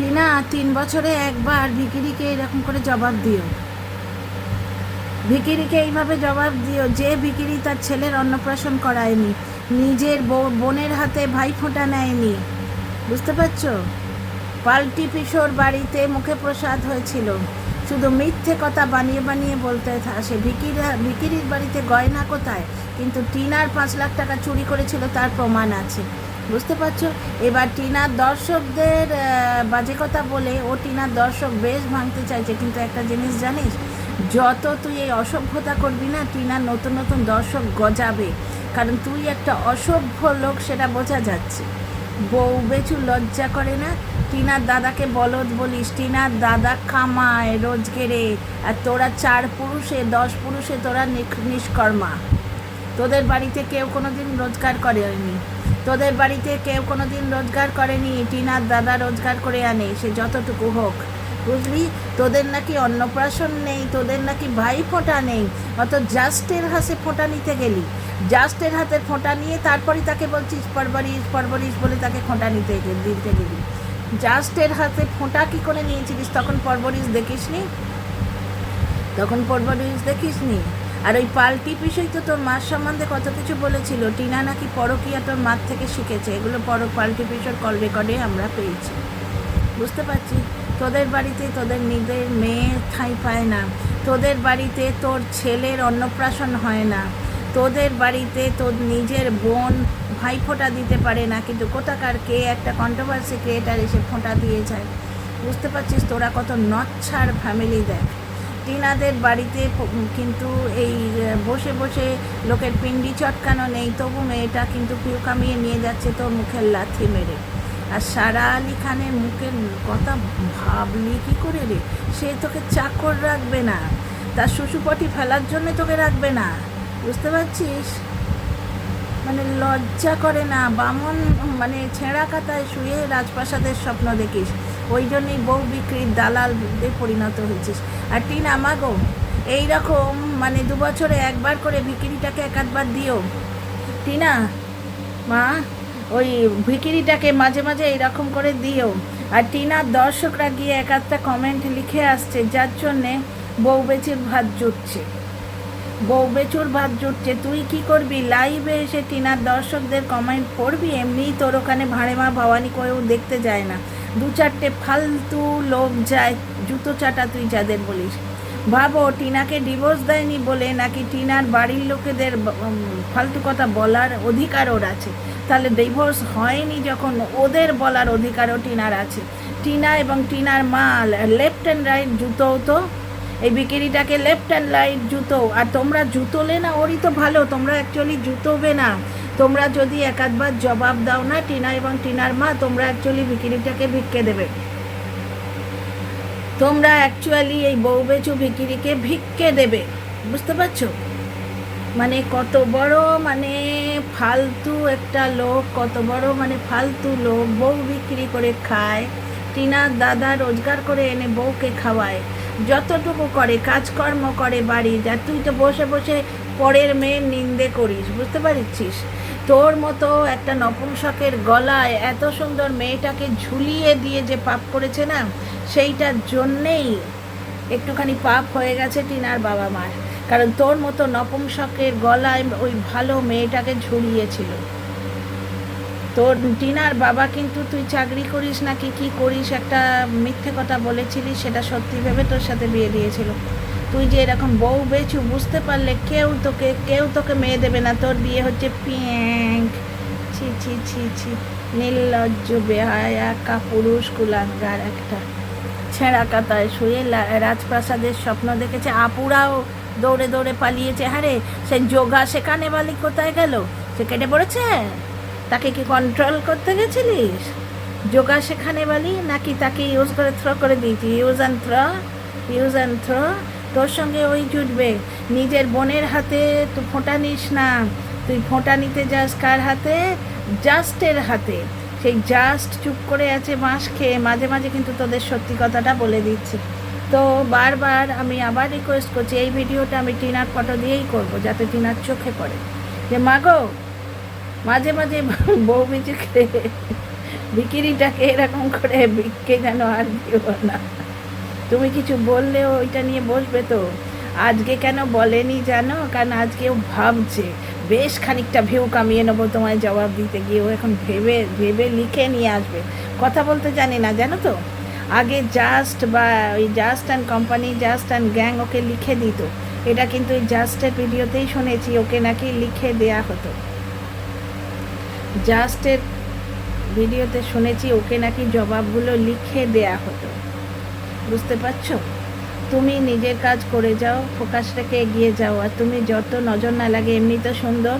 টিনা 3 বছরে একবার ভিকিরিকে এরকম করে জবাব দিও, ভিকিরিকে এইভাবে জবাব দিও যে ভিকিরি তার ছেলের অন্নপ্রাশন করায়নি, নিজের বোনের হাতে ভাইফোঁটা নেয়নি, বুঝতে পারছো? পাল্টি পিসোর বাড়িতে মুখে প্রসাদ হয়েছিল, শুধু মিথ্যে কথা বানিয়ে বানিয়ে বলতে আসে। ভিকিরির বাড়িতে গয়না কোথায়, কিন্তু টিনার 5 লাখ টাকা চুরি করেছিল তার প্রমাণ আছে, বুঝতে পারছো? এবার টিনার দর্শকদের বাজে কথা বলে ও টিনার দর্শক বেশ ভাঙতে চাইছে, কিন্তু একটা জিনিস জানিস, যত তুই এই অসভ্যতা করবি না, টিনার নতুন নতুন দর্শক গজাবে, কারণ তুই একটা অসভ্য লোক, সেটা বোঝা যাচ্ছে। বউ বেচু লজ্জা করে না? টিনার দাদাকে বলদ বলিস, টিনার দাদা কামায় রোজগেরে, আর তোরা 4 পুরুষে 10 পুরুষে তোরা নিষ্কর্মা। তোদের বাড়িতে কেউ কোনো দিন রোজগার করেনি, তোদের বাড়িতে কেউ কোনো দিন রোজগার করেনি, টিনার দাদা রোজগার করে আনে, সে যতটুকু হোক, বুঝলি? তোদের নাকি অন্নপ্রাশন নেই, তোদের নাকি ভাই ফোঁটা নেই, অত জাস্টের হাতে ফোঁটা নিতে গেলি, জাস্টের হাতের ফোঁটা নিয়ে তারপরই তাকে বলছিস পরবরিশ পরবরিশ বলে তাকে ফোঁটা দিতে গেলি। জাস্টের হাতে ফোঁটা কী করে নিয়েছিলিস? তখন পরবরিশ দেখিসনি, তখন পরবরিশ দেখিসনি। আর ওই পাল্টি পিসই তো তোর মার সম্বন্ধে কত কিছু বলেছিল, টিনা নাকি পরকীয়া তোর মার থেকে শিখেছে, এগুলো পাল্টি পিসর কল রেকর্ডে আমরা পেয়েছি, বুঝতে পারছি? তোদের বাড়িতে তোদের নিজের মেয়ে ঠাঁই পায় না, তোদের বাড়িতে তোর ছেলের অন্নপ্রাশন হয় না, তোদের বাড়িতে তোর নিজের বোন ভাইফোঁটা দিতে পারে না, কিন্তু কোথাকার কে একটা কন্ট্রোভার্সি ক্রিয়েটার এসে ফোঁটা দিয়ে যায়, বুঝতে পারছিস? তোরা কত নচ্ছার ফ্যামিলি দেখ। টিনাদের বাড়িতে কিন্তু এই বসে বসে লোকের পিন্ডি চটকানো নেই, তবু মেয়েটা কিন্তু পিউ কামিয়ে নিয়ে যাচ্ছে তোর মুখের লাথি মেরে। আর সারা আলি খানের মুখের কথা ভাবলি কী করে রে? সে তোকে চাকর রাখবে না, তার শ্বশুরপটি ফেলার জন্য তোকে রাখবে না, বুঝতে পারছিস? মানে লজ্জা করে না? বামন মানে ছেঁড়া কাতায় শুয়ে রাজপ্রাসাদের স্বপ্ন দেখিস, ওই জন্যই বউ বিক্রির দালালে পরিণত হয়েছিস। আর টিনা মাগো, এইরকম মানে 2 বছরে একবার করে ভিকিরিটাকে একাধবার দিও টিনা মা, ওই ভিকিরিটাকে মাঝে মাঝে এইরকম করে দিও। আর টিনার দর্শকরা গিয়ে একটা কমেন্ট লিখে আসছে, যার জন্যে বউ বেচির ভাত জুটছে, বউ বেচুর ভাত জুটছে। তুই কি করবি? লাইভে এসে টিনার দর্শকদের কমেন্ট পড়বি? এমনিই তোর ওখানে ভাঁড়ে মা ভবানী কেউ দেখতে যায় না, 2-4টে ফালতু লোক যায়, জুতো চাটা তুই যাদের বলিস। ভাবো, টিনাকে ডিভোর্স দেয়নি বলে নাকি টিনার বাড়ির লোকেদের ফালতু কথা বলার অধিকার ওর আছে, তাহলে ডিভোর্স হয়নি যখন ওদের বলার অধিকারও টিনার আছে। টিনা এবং টিনার মা লেফট অ্যান্ড রাইট জুতোও তো, এই বিকিরিটাকে লেফট অ্যান্ড রাইট জুতো, আর তোমরা জুতোলে না, ওরই তো ভালো, তোমরা অ্যাকচুয়ালি জুতোবে না। তোমরা যদি একাধবার জবাব দাও না টিনা এবং টিনার মা, তোমরা অ্যাকচুয়ালি বিকিরিটাকে ভিক্ষে দেবে, তোমরা অ্যাকচুয়ালি এই বউ বেচু ভিকিরিকে ভিক্ষে দেবে, বুঝতে পারছো? মানে কত বড় মানে ফালতু একটা লোক, কত বড় মানে ফালতু লোক, বউ বিক্রি করে খায়। টিনার দাদা রোজগার করে এনে বউকে খাওয়ায়, যতটুকু করে কাজকর্ম করে বাড়ি, যা তুই তো বসে বসে পরের মেয়ের নিন্দে করিস, বুঝতে পারছিস? তোর মতো একটা নপুংসকের গলায় এত সুন্দর মেয়েটাকে ঝুলিয়ে দিয়ে যে পাপ করেছে না, সেইটার জন্যেই একটুখানি পাপ হয়ে গেছে টিনার বাবা মার, কারণ তোর মতো নপুংসকের গলায় ওই ভালো মেয়েটাকে ঝুলিয়েছিল। তোর টিনার বাবা কিন্তু তুই চাকরি করিস নাকি কি করিস একটা মিথ্যে কথা বলেছিলিস, সেটা সত্যি ভেবে তোর সাথে বিয়ে দিয়েছিল। তুই যে এরকম বউ বেচু, বুঝতে পারলে কেউ তোকে মেয়ে দেবে না, তোর বিয়ে হচ্ছে প্যাঁক। ছি ছি ছি ছি, নির্লজ্জ বেহায়া কাপুরুষ কুলাঙ্গার একটা, ছেঁড়া কাতায় শুয়ে রাজপ্রাসাদের স্বপ্ন দেখেছে। আপুরাও দৌড়ে দৌড়ে পালিয়েছে। হ্যাঁ, সে যোগা শেখানে বালি কোথায় গেল? সে কেটে পড়েছে? তাকে কি কন্ট্রোল করতে গেছিলিস? যোগা শেখানে বালি, নাকি তাকে ইউজ করে থ্রো করে দিয়েছি? Use and throw. তোর সঙ্গে ওই জুটবে। নিজের বোনের হাতে তুই ফোঁটা নিস না, তুই ফোঁটা নিতে যাস কার হাতে? জাস্টের হাতে। সেই জাস্ট চুপ করে আছে বাঁশ খেয়ে, মাঝে মাঝে কিন্তু তোদের সত্যি কথাটা বলে দিচ্ছি। তো বারবার আমি আবার রিকোয়েস্ট করছি, এই ভিডিওটা আমি টিনার ফটো দিয়েই করব, যাতে টিনার চোখে পড়ে যে মাগো, মাঝে মাঝে বউ বেঁচে খেয়ে বিকিরিটাকে এরকম করে বিক্কে যেন আর দিও না। তুমি কিছু বললেও ওইটা নিয়ে বসবে তো। আজকে কেন বলেনি জানো? কারণ আজকে ও ভাবছে বেশ খানিকটা ভিউ কামিয়ে নেবো তোমায় জবাব দিতে গিয়ে। ও এখন ভেবে ভেবে লিখে নিয়ে আসবে। কথা বলতে জানি না জানো তো। আগে জাস্ট বা ওই just and company, just and gang okay লিখে দিত। এটা কিন্তু ওই জাস্টের ভিডিওতেই শুনেছি ওকে নাকি লিখে দেয়া হতো। জাস্টের ভিডিওতে শুনেছি ওকে নাকি জবাবগুলো লিখে দেয়া হতো। বুঝতে পারছো? তুমি নিজের কাজ করে যাও, ফোকাস রেখে এগিয়ে যাও। আর তুমি যত নজর না লাগে, এমনি তো সুন্দর,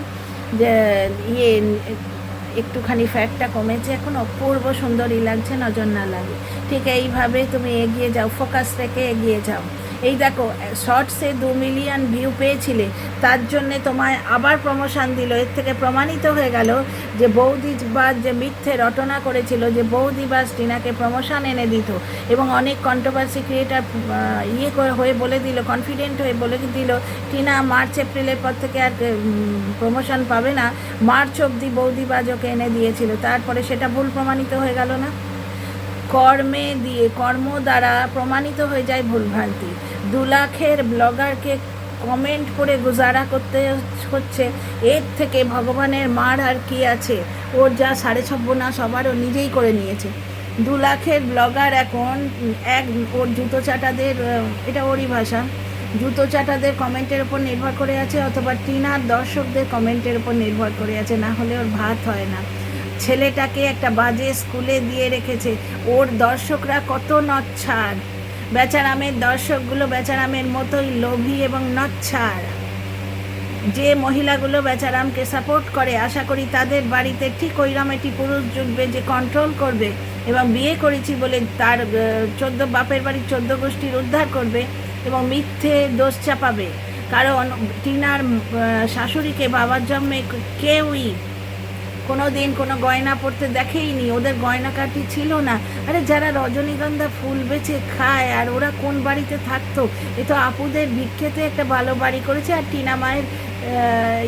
যে একটুখানি ফ্যাটটা কমেছে, এখন অপূর্ব সুন্দরই লাগছে, নজর না লাগে। ঠিক এইভাবে তুমি এগিয়ে যাও, ফোকাস রেখে এগিয়ে যাও। এই দেখো, শর্টসে 2 মিলিয়ন ভিউ পেয়েছিলে, তার জন্যে তোমায় আবার প্রমোশন দিল। এর থেকে প্রমাণিত হয়ে গেল যে বৌদিবাজ যে মিথ্যে রটনা করেছিল, যে বৌদিবাজ টিনাকে প্রমোশন এনে দিত, এবং অনেক কন্ট্রোভার্সি ক্রিয়েটার হয়ে বলে দিল, কনফিডেন্ট হয়ে বলে দিল টিনা মার্চ এপ্রিলের পর থেকে আর প্রমোশন পাবে না। মার্চ অবধি বৌদিবাজ ওকে এনে দিয়েছিল, তারপরে সেটা ভুল প্রমাণিত হয়ে গেল না? কর্ম দ্বারা প্রমাণিত হয়ে যায় ভুলভ্রান্তি। 2 লাখের ব্লগারকে কমেন্ট করে গুজারা করতে হচ্ছে, এর থেকে ভগবানের মার আর কি আছে? ওর যা 6.5 না সবারও নিজেই করে নিয়েছে। 2 লাখের ব্লগার এখন ওর জুতো চাটাদের, এটা ওরই ভাষা, জুতো চাটাদের কমেন্টের ওপর নির্ভর করে আছে, অথবা টিনার দর্শকদের কমেন্টের ওপর নির্ভর করে আছে, না হলে ওর ভাত হয় না। ছেলেটাকে একটা বাজে স্কুলে দিয়ে রেখেছে, ওর দর্শকরা কত নচ্ছার। বেচারামের দর্শকগুলো বেচারামের মতোই লোভী এবং নচ্ছার। যে মহিলাগুলো বেচারামকে সাপোর্ট করে, আশা করি তাদের বাড়িতে ঠিক ওইরকম একটি পুরুষ জুটবে যে কন্ট্রোল করবে, এবং বিয়ে করেছি বলে তার 14 বাপের বাড়ির 14 গোষ্ঠীর উদ্ধার করবে এবং মিথ্যে দোষ চাপাবে। কারণ টিনার শাশুড়িকে বাবার জন্মে কেউই কোনো দিন কোনো গয়না পরতে দেখেইনি, ওদের গয়নাকাটি ছিল না। আরে যারা রজনীগন্ধা ফুল বেচে খায়, আর ওরা কোন বাড়িতে থাকতো? এ তো আপুদের ভিক্ষেতে একটা ভালো বাড়ি করেছে, আর টিনা মায়ের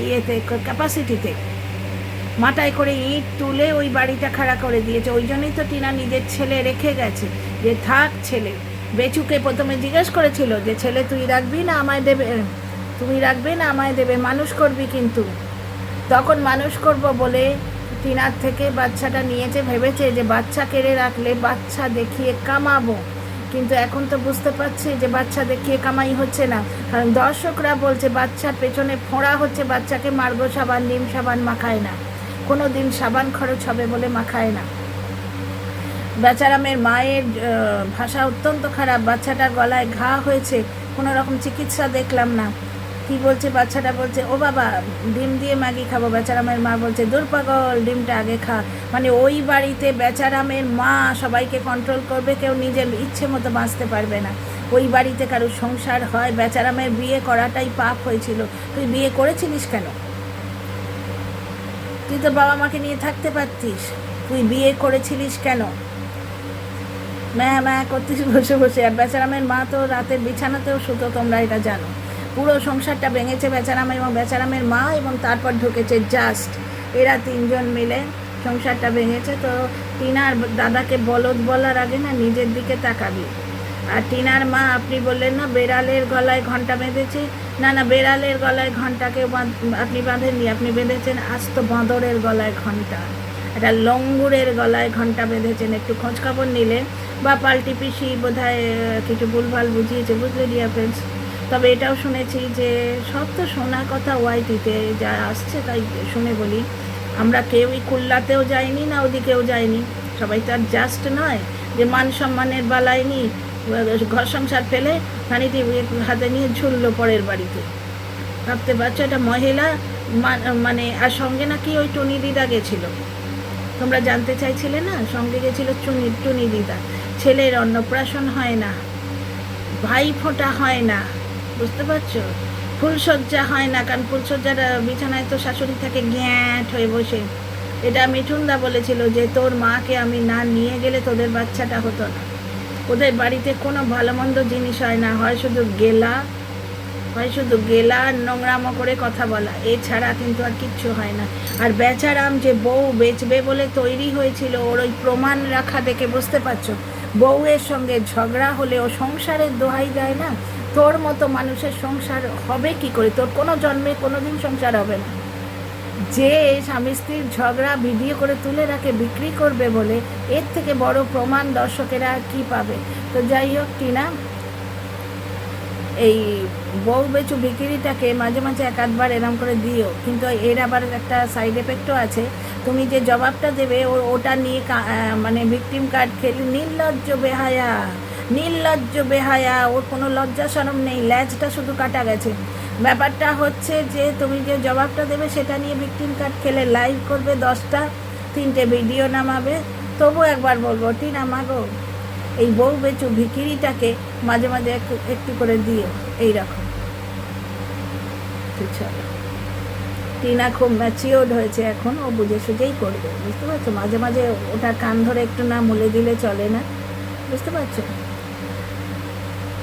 ইয়েতে ক্যাপাসিটিতে মাথায় করে ইট তুলে ওই বাড়িটা খাড়া করে দিয়েছে। ওই জন্যই তো টিনা নিজের ছেলে রেখে গেছে, যে থাক ছেলে। বেচুকে প্রথমে জিজ্ঞেস করেছিল যে ছেলে তুই রাখবি না আমায় দেবে, তুমি রাখবে না আমায় দেবে, মানুষ করবি কিন্তু। তখন মানুষ করব বলে টিনার থেকে বাচ্চাটা নিয়েছে, ভেবেছে যে বাচ্চা কেড়ে রাখলে বাচ্চা দেখিয়ে কামাবো। কিন্তু এখন তো বুঝতে পারছি যে বাচ্চা দেখিয়ে কামাই হচ্ছে না, কারণ দর্শকরা বলছে বাচ্চার পেছনে ফোঁড়া হচ্ছে, বাচ্চাকে মার্গো সাবান নিম সাবান মাখায় না, কোনো দিন সাবান খরচ হবে বলে মাখায় না। বেচারামের মায়ের ভাষা অত্যন্ত খারাপ, বাচ্চাটার গলায় ঘা হয়েছে, কোনো রকম চিকিৎসা দেখলাম না। কি বলছে বাচ্চাটা? বলছে ও বাবা ডিম দিয়ে ম্যাগি খাবো। বেচারামের মা বলছে দূর পাগল, ডিমটা আগে খা। মানে ওই বাড়িতে বেচারামের মা সবাইকে কন্ট্রোল করবে, কেউ নিজের ইচ্ছে মতো বাঁচতে পারবে না। ওই বাড়িতে কারোর সংসার হয়? বেচারামের বিয়ে করাটাই পাপ হয়েছিল। তুই বিয়ে করেছিলিস কেন? তুই তো বাবা মাকে নিয়ে থাকতে পারতিস, তুই বিয়ে করেছিলিস কেন? ম্যা করতিস বসে বসে। আর বেচারামের মা তো রাতের বিছানাতেও শুতো, তোমরা এটা জানো। পুরো সংসারটা ভেঙেছে বেচারাম এবং বেচারামের মা, এবং তারপর ঢুকেছে জাস্ট। এরা 3 জন মিলে সংসারটা ভেঙেছে। তো টিনার দাদাকে বলদ বলার আগে না নিজের দিকে তাকাবি। আর টিনার মা, আপনি বললেন না বেড়ালের গলায় ঘন্টা বেঁধেছি, না না, বেড়ালের গলায় ঘন্টাকে আপনি বাঁধেননি, আপনি বেঁধেছেন আস্ত বাঁদরের গলায় ঘন্টা, একটা লঙ্গুরের গলায় ঘন্টা বেঁধেছেন। একটু খোঁজখবর নিলে, বা পাল্টি পিসি বোধহয় কিছু ভুলভাল বুঝিয়েছে, বুঝলে ডিয়ার ফ্রেন্ডস। তবে এটাও শুনেছি যে সব তো শোনা কথা, ওয়াইটিতে যা আসছে তাই শুনে বলি, আমরা কেউই খুলনাতেও যাইনি না ওদিকেও যাইনি, সবাই তো আর জাস্ট নয় যে মান সম্মানের বালাই নি ঘর সংসার ফেলে খানিটি হাতে নিয়ে ঝুললো পরের বাড়িতে। ভাবতে পারছো? এটা মহিলা মানে, আর সঙ্গে নাকি ওই টুনি দিদা গেছিলো, তোমরা জানতে চাইছিলে না? সঙ্গে গেছিল টুনি দিদা। ছেলের অন্নপ্রাশন হয় না, ভাই ফোঁটা হয় না, বুঝতে পারছো? ফুলসজ্জা হয় না, কারণ ফুলসজ্জার বিছানায় তো শাশুড়ি থাকে গ্যাঁট হয়ে বসে। এটা মিঠুনদা বলেছিল যে তোর মাকে আমি না নিয়ে গেলে তোদের বাচ্চাটা হতো না। ওদের বাড়িতে কোনো ভালো মন্দ জিনিস হয় না, হয় শুধু গেলা, হয় শুধু গেলা আর নোংরামো করে কথা বলা, এছাড়া কিন্তু আর কিচ্ছু হয় না। আর বেচারাম যে বউ বেচবে বলে তৈরি হয়েছিল, ওর ওই প্রমাণ রাখা দেখে বুঝতে পারছো, বউয়ের সঙ্গে ঝগড়া হলে ও সংসারের দোহাই যায় না। তোর মতো মানুষের সংসার হবে কি করে? তোর কোনো জন্মে কোনো দিন সংসার হবে না। যে স্বামী স্ত্রীর ঝগড়া ভিডিও করে তুলে রাখে বিক্রি করবে বলে, এর থেকে বড় প্রমাণ দর্শকেরা কি পাবে? তো যাই হোক, টিনা এই বউ বেচু বিক্রিটাকে মাঝে মাঝে এক আধবার এরম করে দিও, কিন্তু এর আবার একটা সাইড এফেক্টও আছে। তুমি যে জবাবটা দেবে ওটা নিয়ে মানে ভিকটিম কার্ড খেলে, নির্লজ্জ বেহায়া, নির্লজ্জ বেহায়া, ওর কোনো লজ্জা শরম নেই, ল্যাজটা শুধু কাটা গেছে। ব্যাপারটা হচ্ছে যে তুমি যে জবাবটা দেবে সেটা নিয়ে ভিকটিম কার্ড খেলে লাইভ করবে 10টা, 3টে ভিডিও নামাবে। তবু একবার বলবো, টিনা মাগো, এই বউ বেচু ভিকিরিটাকে মাঝে মাঝে একটু করে দিও এইরকম। চলো, টিনা খুব ম্যাচিওর্ড হয়েছে এখন, ও বুঝে সুঝেই করবে, বুঝতে পারছো? মাঝে মাঝে ওটার কান ধরে একটু না মুলে দিলে চলে না, বুঝতে পারছো?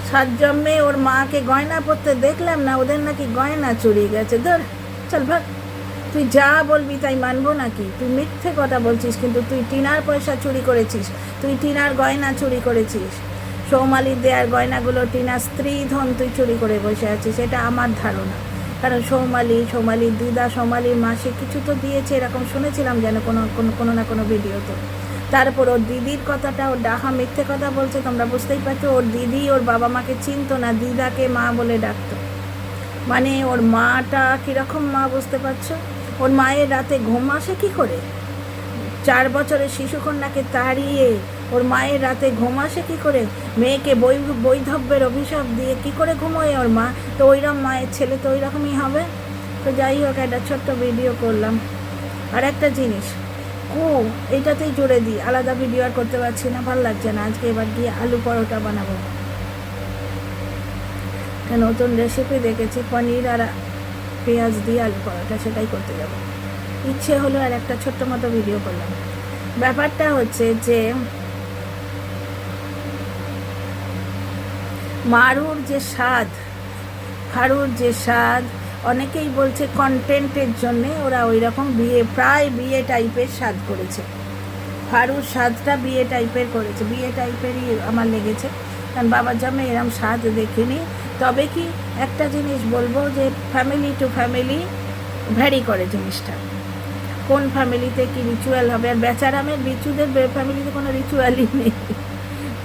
7 জন্মে ওর মাকে গয়না পরতে দেখলাম না, ওদের নাকি গয়না চুরি গেছে। ধর, চল ভাগ, তুই যা বলবি তাই মানবো নাকি? তুই মিথ্যে কথা বলছিস, কিন্তু তুই টিনার পয়সা চুরি করেছিস, তুই টিনার গয়না চুরি করেছিস। সৌমালির দেয়ার গয়নাগুলো টিনার স্ত্রী ধন তুই চুরি করে বসে আছিস, এটা আমার ধারণা। কারণ সৌমালির দিদা, সৌমালির মাসে কিছু তো দিয়েছে এরকম শুনেছিলাম যেন কোনো না কোনো ভিডিওতে। তারপর ওর দিদির কথাটা, ওর ডাহা মিথ্যে কথা বলছে, তোমরা বুঝতেই পারছো। ওর দিদি ওর বাবা মাকে চিনতো না, দিদাকে মা বলে ডাকতো। মানে ওর মাটা কীরকম মা, বুঝতে পারছো? ওর মায়ের রাতে ঘুম আসে কী করে? 4 বছরের শিশুকন্যাকে তাড়িয়ে ওর মায়ের রাতে ঘুম আসে কী করে? মেয়েকে বৈধব্যের অভিশাপ দিয়ে কী করে ঘুমোয় ওর মা? তো ওইরকম মায়ের ছেলে তো ওইরকমই হবে। তো যাই হোক, একটা ছোট্ট ভিডিও করলাম। আর একটা জিনিস, এইটাতেই জুড়ে দিই, আলাদা ভিডিও আর করতে পারছি না, ভালো লাগছে না। আজকে এবার গিয়ে আলু পরোটা বানাবো, নতুন রেসিপি দেখেছি, পনির আর পেঁয়াজ দিয়ে আলু পরোটা, সেটাই করতে যাব। ইচ্ছে হলো আর একটা ছোট্ট মতো ভিডিও করলাম। ব্যাপারটা হচ্ছে যে ফারুর যে স্বাদ, অনেকেই বলছে কন্টেন্টের জন্যে ওরা ওই রকম প্রায় বিয়ে টাইপের স্বাদ করেছে। ফারুর স্বাদটা বিয়ে টাইপের করেছে, বিয়ে টাইপেরই আমার লেগেছে, কারণ বাবার জন্মে এরম স্বাদ দেখিনি। তবে কি একটা জিনিস বলবো, যে ফ্যামিলি টু ফ্যামিলি ভ্যারি করে জিনিসটা, কোন ফ্যামিলিতে কি রিচুয়াল হবে। আর বেচারামের বিচুদের ফ্যামিলিতে কোনো রিচুয়ালই নেই।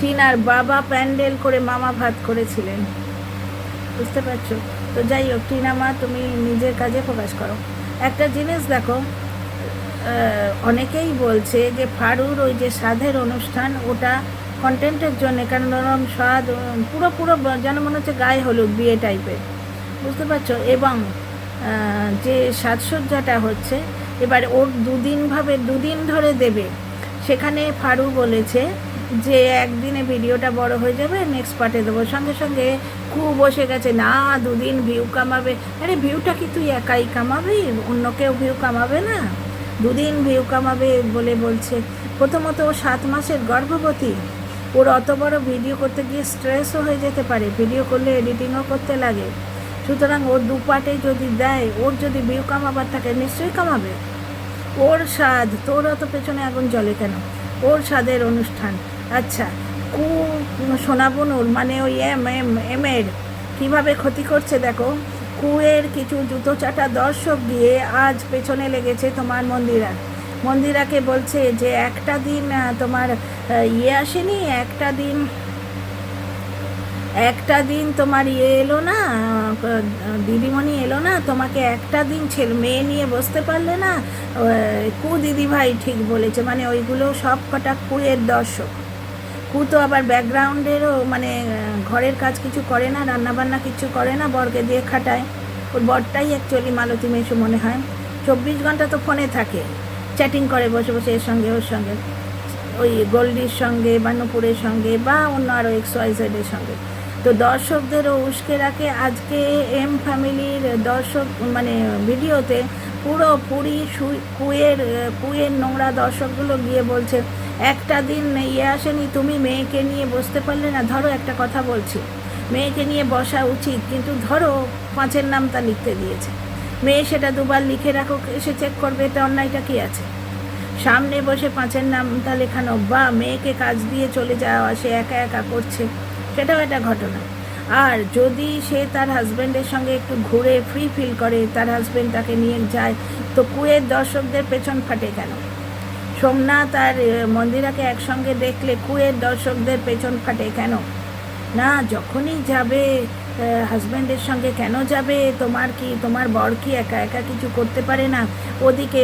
টিনার বাবা প্যান্ডেল করে মামা ভাত করেছিলেন, বুঝতে পারছো? তো যাই হোক, টিনা মা, তুমি নিজের কাজে ফোকাস করো। একটা জিনিস দেখো, অনেকেই বলছে যে ফারুর ওই যে স্বাদের অনুষ্ঠান, ওটা কন্টেন্টের জন্যে, কারণ ওরম স্বাদ পুরো যেন মনে হচ্ছে গায়ে হলুদ বিয়ে টাইপের, বুঝতে পারছো? এবং যে সাজসজ্জাটা হচ্ছে, এবার ওর 2 দিন ধরে দেবে, সেখানে ফারু বলেছে যে একদিনে ভিডিওটা বড় হয়ে যাবে, নেক্সট পার্টে দেবো। সঙ্গে সঙ্গে খুব বসে গেছে, না 2 দিন ভিউ কামাবে। আরে ভিউটা কি তুই একাই কামাবি? অন্য কেউ ভিউ কামাবে না? 2 দিন ভিউ কামাবে বলে বলছে। প্রথমত ও 7 মাসের গর্ভবতী, ওর অত বড় ভিডিও করতে গিয়ে স্ট্রেসও হয়ে যেতে পারে, ভিডিও করলে এডিটিংও করতে লাগে। সুতরাং ওর 2 পার্টে যদি দেয়, ওর যদি ভিউ কামাবার থাকে নিশ্চয়ই কামাবে। ওর স্বাদ, তোর অত পেছনে আগুন জ্বলে কেন? ওর স্বাদের অনুষ্ঠান। আচ্ছা, সোনাবনুর মানে ওই এমের কীভাবে ক্ষতি করছে দেখো। কুয়ের কিছু জুতো চাটা দর্শক গিয়ে আজ পেছনে লেগেছে তোমার মন্দিরাকে বলছে যে একটা দিন তোমার আসেনি, একটা দিন তোমার এলো না, দিদিমণি এলো না, তোমাকে একটা দিন মেয়ে নিয়ে বসতে পারলে না। দিদিভাই ঠিক বলেছে, মানে ওইগুলো সব কটা কুয়ের দর্শক। তো আবার ব্যাকগ্রাউন্ডেরও, মানে ঘরের কাজ কিছু করে না, রান্নাবান্না কিছু করে না, বরকে দিয়ে খাটায়। ওর বরটাই অ্যাকচুয়ালি মালতী মেশো মনে হয়। 24 ঘন্টা তো ফোনে থাকে, চ্যাটিং করে বসে বসে এর সঙ্গে ওর সঙ্গে, ওই গোল্ডির সঙ্গে বা নুপুরের সঙ্গে বা অন্য আরও XYZ-এর সঙ্গে। তো দর্শকদেরও উস্কে রাখে। আজকে এম ফ্যামিলির দর্শক মানে ভিডিওতে পুরোপুরি কুয়ের নোংরা দর্শকগুলো গিয়ে বলছে একটা দিন আসেনি, তুমি মেয়েকে নিয়ে বসতে পারলে না। ধরো একটা কথা বলছি, মেয়েকে নিয়ে বসা উচিত, কিন্তু ধরো 5-এর নামটা লিখতে দিয়েছে, মেয়ে সেটা দুবার লিখে রাখো, এসে চেক করবে, এটা অন্যায়টা কী আছে? সামনে বসে 5-এর নামটা লেখানো বা মেয়েকে কাজ দিয়ে চলে যাওয়া, সে একা একা করছে, সেটাও একটা ঘটনা। আর যদি সে তার হাজব্যান্ডের সঙ্গে একটু ঘুরে ফ্রি ফিল করে, তার হাজব্যান্ড তাকে নিয়ে যায়, তো কুয়ের দর্শকদের পেছন ফাটে কেন? সোমনাথ আর মন্দিরাকে একসঙ্গে দেখলে কুয়ের দর্শকদের পেছন ফাটে কেন? না, যখনই যাবে হাজব্যান্ডের সঙ্গে কেন যাবে? তোমার বর কি একা একা কিছু করতে পারে না? ওদিকে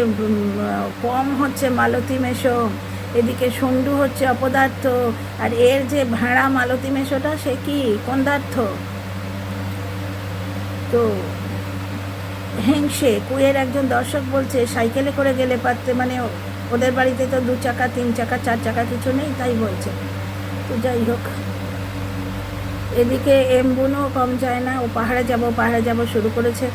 কম হচ্ছে মালতী মেশো, এদিকে সন্ডু হচ্ছে অপদার্থ, আর এর যে ভাড়া মালতী মেশোটা, সে কি কোন্দার্থ? তো হিংসে কুয়ের একজন দর্শক বলছে সাইকেলে করে গেলে পারতে, মানে ওদের বাড়িতে তো 2 চাকা 3 চাকা 4 চাকা কিছু নেই, তাই বলছে। তো যাই হোক, এদিকে এমবুনও কম যায় না, ও পাহাড়ে যাব শুরু করেছে।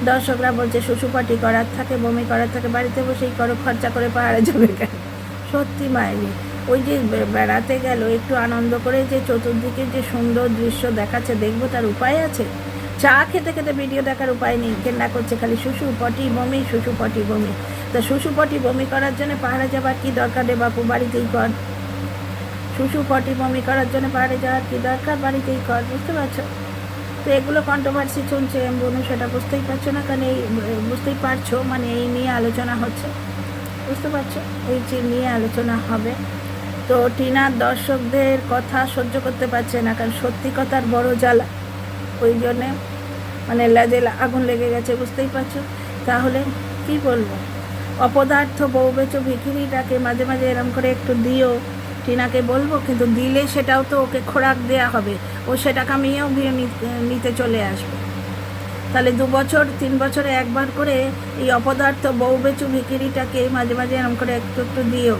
দর্শকরা বলছে শ্বশুরপাটি করার থাকে, বমি করার থাকে, বাড়িতে বসেই করো, খরচা করে পাহাড়ে যাবে কেন? সত্যি মায়েরি, ওই যে বেড়াতে গেল, একটু আনন্দ করে যে চতুর্দিকে যে সুন্দর দৃশ্য দেখাচ্ছে, দেখবো, তার উপায় আছে? চা খেতে খেতে ভিডিও দেখার উপায় নেই, কেন্না করছে খালি শ্বশুরপটি বমি, শ্বশুরপটি বমি। তা শ্বশুরপটি বমি করার জন্য পাহাড়ে যাবার কী দরকার রে বাপু? বাড়িতেই কর। শ্বশুরপটি বমি করার জন্য পাহাড়ে যাওয়ার কী দরকার? বাড়িতেই কর। বুঝতে পারছো? তো এগুলো কন্ট্রোভার্সি চলছে, বনু সেটা বুঝতেই পারছো না, কারণ এই বুঝতেই পারছো, মানে এই নিয়ে আলোচনা হচ্ছে, বুঝতে পারছো? এই যে নিয়ে আলোচনা হবে। তো টিনার দর্শকদের কথা সহ্য করতে পারছে না, কারণ সত্যি কথার বড় জ্বালা, ওই জন্যে মানে লেজে আগুন লেগে গেছে, বুঝতেই পারছো? তাহলে কি বলবো? অপদার্থ বউ বেচো ভিখিরিটাকে মাঝে মাঝে এরম করে একটু দিও, টিনাকে বলবো, কিন্তু দিলে সেটাও তো ওকে খোরাক দেয়া হবে, ও সেটা কামিয়েও নিতে চলে আসবে। তাহলে 2 বছর 3 বছরে একবার করে এই অপদার্থ বউ বেচু ভিখিরিটাকে মাঝে মাঝে এরম করে একটু একটু দিও,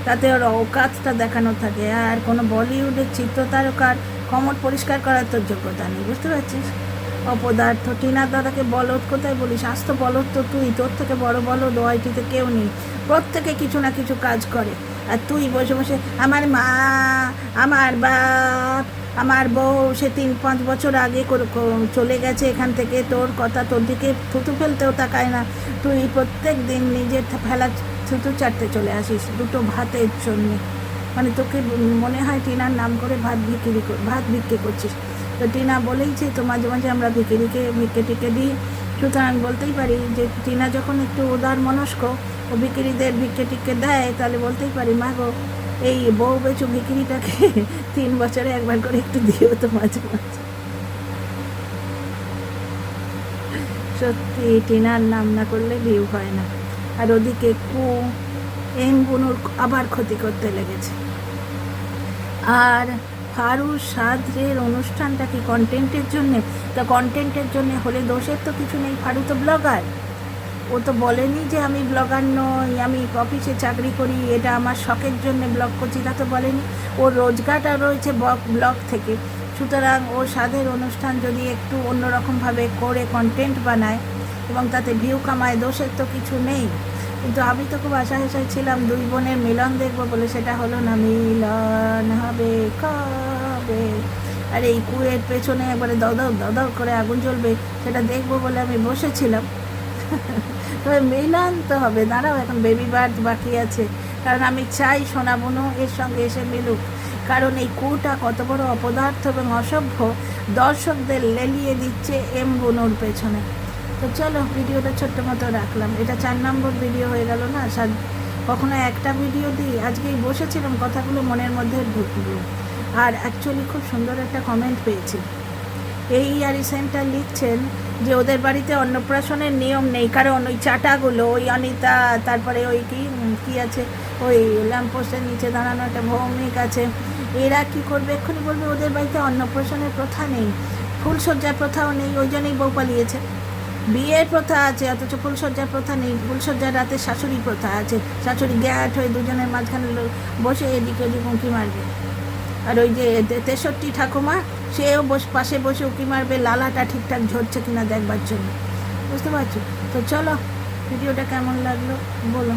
তাতে ওর অকাজটা দেখানো থাকে। আর কোনো বলিউডের চিত্রতারকার কমর পরিষ্কার করার তোর যোগ্যতা নেই, বুঝতে পারছিস? অপদার্থ টিনার দাদাকে বলদ কোথায় বলিস? আজ তো বলদ তো তুই, তোর থেকে বড় বলদ ওআইটিতে কেউ নেই, প্রত্যেকে কিছু না কিছু কাজ করে, আর তুই বসে বসে আমার মা, আমার বাপ, আমার বউ সে 3-5 বছর আগে চলে গেছে এখান থেকে, তোর কথা, তোর দিকে থুতু ফেলতেও তাকায় না, তুই প্রত্যেক দিন নিজের ফেলা থুতু চাটতে চলে আসিস 2টো ভাতের জন্য। মানে তোকে মনে হয় টিনার নাম করে ভাত বিক্রি করছিস। তো টিনা বলেইছে তো মাঝে মাঝে আমরা ভিক্ষে টিকে দিই, সুতরাং বলতেই পারি যে টিনা যখন একটু উদার মনস্ক, ও ভিখিরিদের ভিক্ষে টিকে দেয়, তাহলে বলতেই পারি মা গো, এই বউ বেচু ভিখিরিটাকে 3 বছরে একবার করে একটু দিও তো মাঝে মাঝে। সত্যি টিনার নাম না করলে ভিউ হয় না। আর ওদিকে এমবুনুর আবার ক্ষতি করতে লেগেছে। আর ফারুর সাদরের অনুষ্ঠানটা কি কন্টেন্টের জন্যে? তা কন্টেন্টের জন্যে হলে দোষের তো কিছু নেই, ফারু তো ব্লগার, ও তো বলেনি যে আমি ব্লগার নই, আমি অফিসে চাকরি করি, এটা আমার শখের জন্য ব্লগ করছি, তা তো বলেনি। ওর রোজগারটা রয়েছে ব্লগ থেকে, সুতরাং ও স্বাদের অনুষ্ঠান যদি একটু অন্যরকমভাবে করে কন্টেন্ট বানায় এবং তাতে ভিউ কামায়, দোষের তো কিছু নেই। কিন্তু আমি তো খুব আশায় ছিলাম 2 বোনের মিলন দেখবো বলে, সেটা হলো না। মিলন হবে কবে? আর এই কুয়ের পেছনে একবারে দদর করে আগুন জ্বলবে, সেটা দেখবো বলে আমি বসেছিলাম। তবে মিলন তো হবে, দাঁড়াও, এখন বেবি বার্থ বাকি আছে, কারণ আমি চাই সোনা বোনও এর সঙ্গে এসে মিলুক, কারণ এই কুটা কত বড় অপদার্থ এবং অসভ্য, দর্শকদের লেলিয়ে দিচ্ছে এমবুনুর পেছনে। তো চলো, ভিডিওটা ছোট্ট মতো রাখলাম, এটা 4 নম্বর ভিডিও হয়ে গেল না? কখনো একটা ভিডিও দিই, আজকেই বসেছিলাম কথাগুলো মনের মধ্যে ঢুকলো। আর অ্যাকচুয়ালি খুব সুন্দর একটা কমেন্ট পেয়েছি, এই সেন্টার লিখছেন যে ওদের বাড়িতে অন্নপ্রাশনের নিয়ম নেই, কারণ ওই চাটাগুলো, ওই অনিতা, তারপরে ওই কি আছে, ওই ল্যাম্পপোস্টের নিচে দাঁড়ানো একটা ভৌমিক আছে, এরা কি করবে? এক্ষুনি বলবে ওদের বাড়িতে অন্নপ্রাশনের প্রথা নেই, ফুলসজ্জার প্রথাও নেই, ওই জন্যই বউ পালিয়েছে। বিয়ের প্রথা আছে অথচ ফুলসজ্জার প্রথা নেই, ফুলসজ্জার রাতে শাশুড়ি প্রথা আছে, শাশুড়ি গ্যাট হয়ে দুজনের মাঝখানে বসে এদিকে ওদিক উঁকি মারবে। আর ওই যে 63 ঠাকুমা, সেও পাশে বসে উঁকি মারবে লালাটা ঠিকঠাক ঝরছে কিনা দেখবার জন্য, বুঝতে পারছো? তো চলো, ভিডিওটা কেমন লাগলো বলো।